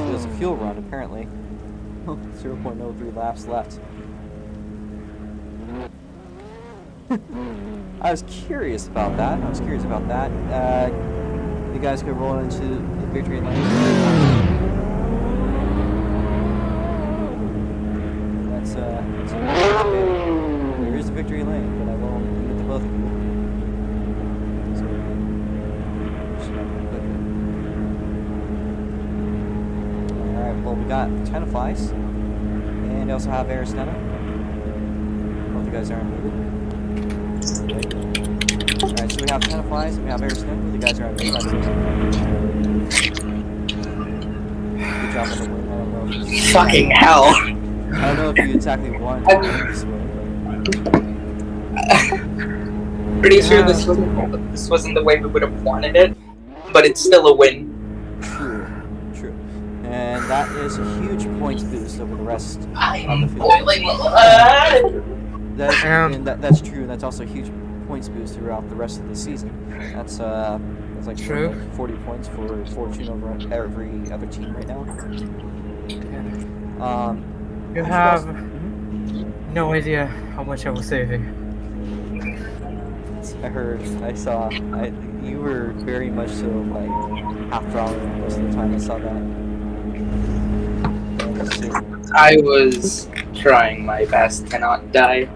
There's a fuel run, apparently. 0.03 laps left. I was curious about that. You guys could roll into the victory lane. That's there is a victory lane, but I won't leave it to both of you. So, got 10 flies, and you also have Aristena. Both you guys are unmuted. Alright, so we have 10 flies, and we have Aristena. Both you guys are unmuted, I believe. Good job on the win. I don't know if you Fucking hell. I don't know if you exactly wanted to win this win, Pretty sure this wasn't the way we would have wanted it, but it's still a win. True. And that is a huge points boost over the rest of the I'm field. boiling That's true, and that's also a huge points boost throughout the rest of the season. That's like True. 40 points for Fortune over every other team right now. You have no idea how much I was saving. I heard, I saw, you were very much so like half throttling most of the time. I saw that. I was trying my best to not die.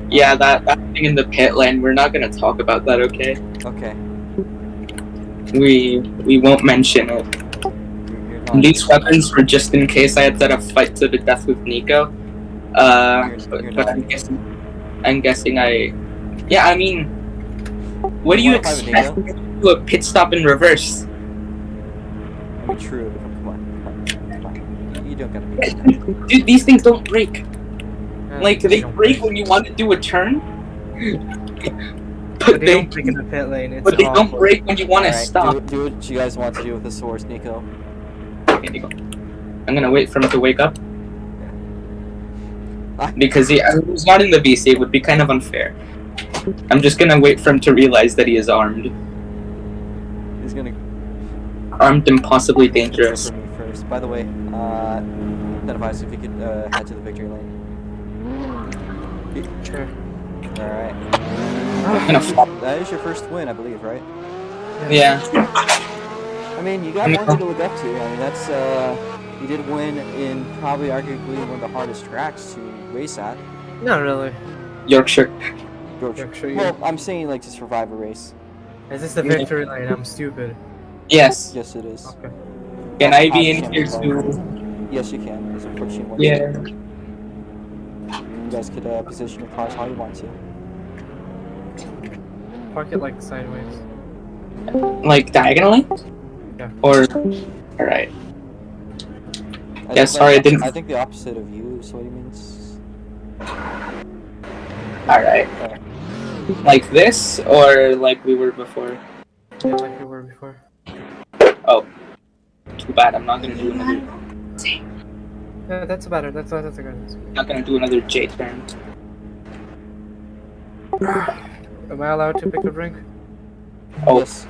Yeah, that thing in the pit lane, we're not gonna talk about that, okay? Okay. We won't mention it. These weapons were just in case I had to have a fight to the death with Nico. But I'm guessing yeah, I mean, what do you expect to do a pit stop in reverse? I mean, true. Come on. You don't gotta be. Dude, these things don't break. Like, they break when you want to do a turn. But they don't break in the pit lane. It's but they awful. don't break when you want to stop. Do what you guys want to do with the swords, Nico. Okay, Nico. I'm gonna wait for him to wake up. Because he was not in the BC, it would be kind of unfair. I'm just gonna wait for him to realize that he is armed. He's gonna... Armed and possibly dangerous. For me first. By the way, advise if you could head to the victory lane. Sure. Alright. That is your first win, I believe, right? Yeah. I mean, you got one thing to look up to. I mean, that's, you did win in probably arguably one of the hardest tracks to race at. Not really. Yorkshire. Yorkshire. Well, I'm saying, like, to survive a race. Is this the victory lane? I'm stupid. Yes. Yes, it is. Okay. Can I be in here too? Yes, you can. There's unfortunately one. Yeah. You guys could position your cars how you want to. Park it like sideways. Like diagonally? Yeah. Or... Alright. Yeah, sorry, I didn't... I think the opposite of you is what he means. Alright. Like this, or like we were before? Yeah, like we were before. Oh. Too bad, I'm not gonna do another... Yeah, that's better. That's a good answer. I'm not gonna do another J turn. Am I allowed to pick a drink? Oh. Yes.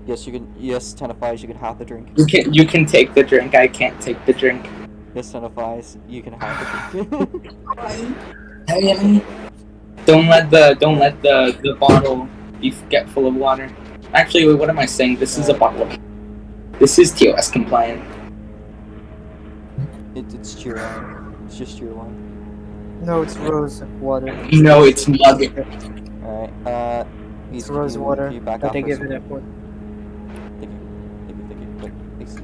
Yes, you can. Yes, 10 of 5s, you can have the drink. You can take the drink, I can't take the drink. Yes, 10 of 5s, you can have the drink. Don't let the bottle get full of water. Actually, wait, what am I saying? This is a bottle. This is TOS compliant. It's cheer wine. It's just cheer wine. No, it's rose water. No, it's mug. Alright, It's rose water can you back that off they for a give it second? at one. Thank you. Wait, easy.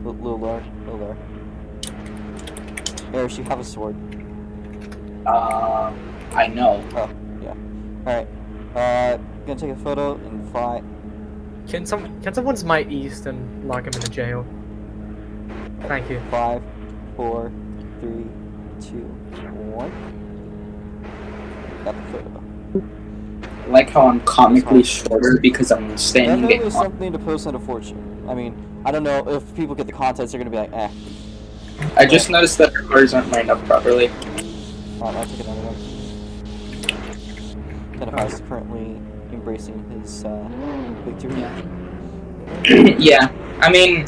Little lower. Eric, you have a sword. I know. Oh, yeah. Alright, gonna take a photo and fly. Can someone smite East and lock him into jail? Thank you. 5, 4, 3, 2, 1. Got the photo. I like how I'm comically shorter because I'm standing Definitely it. something to post on a Fortune. I mean, I don't know if people get the content, they're gonna be like, eh. I just noticed that the cars aren't lined up properly. I'll take another one. Tenafai is currently embracing his victory. Yeah, I mean,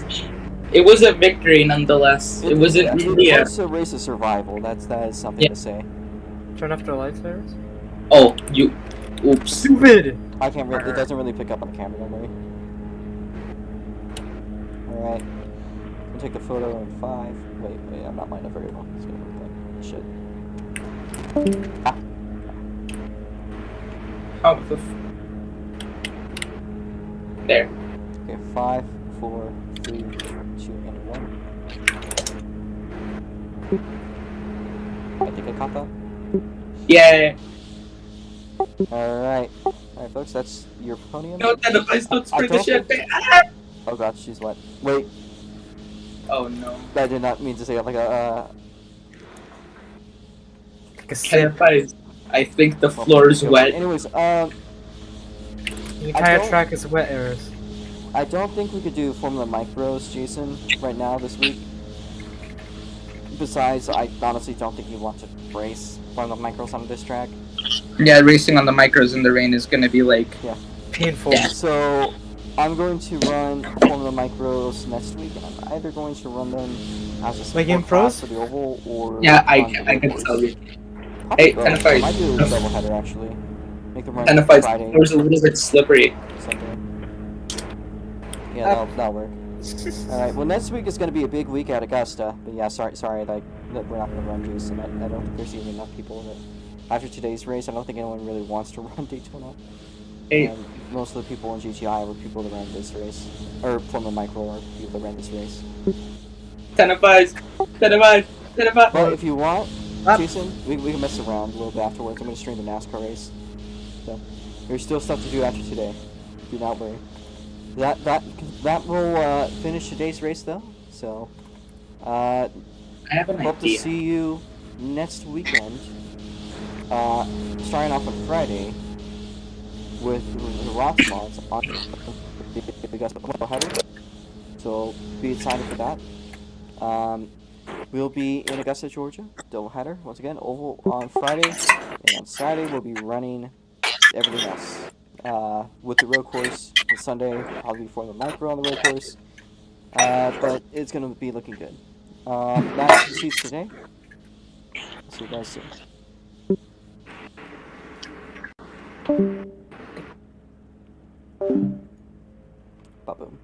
it was a victory nonetheless. It wasn't really a... It's a race of survival. That is something to say. Turn off the lights, Ferris. Oh, you... Oops. Stupid! I can't really... It doesn't really pick up on the camera, don't worry. Alright. I'll take the photo in 5. Wait, I'm not lining up very well. It's gonna look like shit. Ah. How the There. Okay, 5, 4, 3, 2, and 1. I think I caught that. Yeah. Alright. Alright, folks, that's your podium. No, Tenafis, don't spray the don't think- champagne. Ah! Oh god, she's wet. Wait, Oh no. I did not mean to say it like a, Take a sip. Tenafis, I think the well, floor is okay, wet. Anyways, The entire don't- track is wet, Eris. I don't think we could do Formula Micros, Jason, right now this week. Besides, I honestly don't think you want to race Formula Micros on this track. Yeah, racing on the micros in the rain is gonna be like. Painful. Yeah. So, I'm going to run Formula Micros next week, and I'm either going to run them as a Like in support class pros? for the oval, or Yeah, I on the can road tell course. you. Probably Hey, both. Tenafis. I might do a double header actually. Make them run Tenafis, the Friday, floor's a little bit slippery. Sunday. Yeah, that'll work. Alright, well next week is going to be a big week at Augusta, but yeah, sorry, like, that we're not going to run Jason. I don't think there's even enough people that, after today's race, I don't think anyone really wants to run Daytona. Hey. And most of the people in GTI were people that ran this race, or Formula Micro or people that ran this race. Tenafis. But if you want, Ah. Jason, we can mess around a little bit afterwards. I'm going to stream the NASCAR race. So, there's still stuff to do after today. Do not worry. That will finish today's race though. So, I have an hope to idea. see you next weekend. Starting off on Friday with the Rocks mods on the Augusta header. So be excited for that. We'll be in Augusta, Georgia, double header once again, oval on Friday, and on Saturday we'll be running everything else. With the road course on Sunday, probably before the micro on the road course. But it's going to be looking good. That's the seats today. See you guys soon. Ba-boom.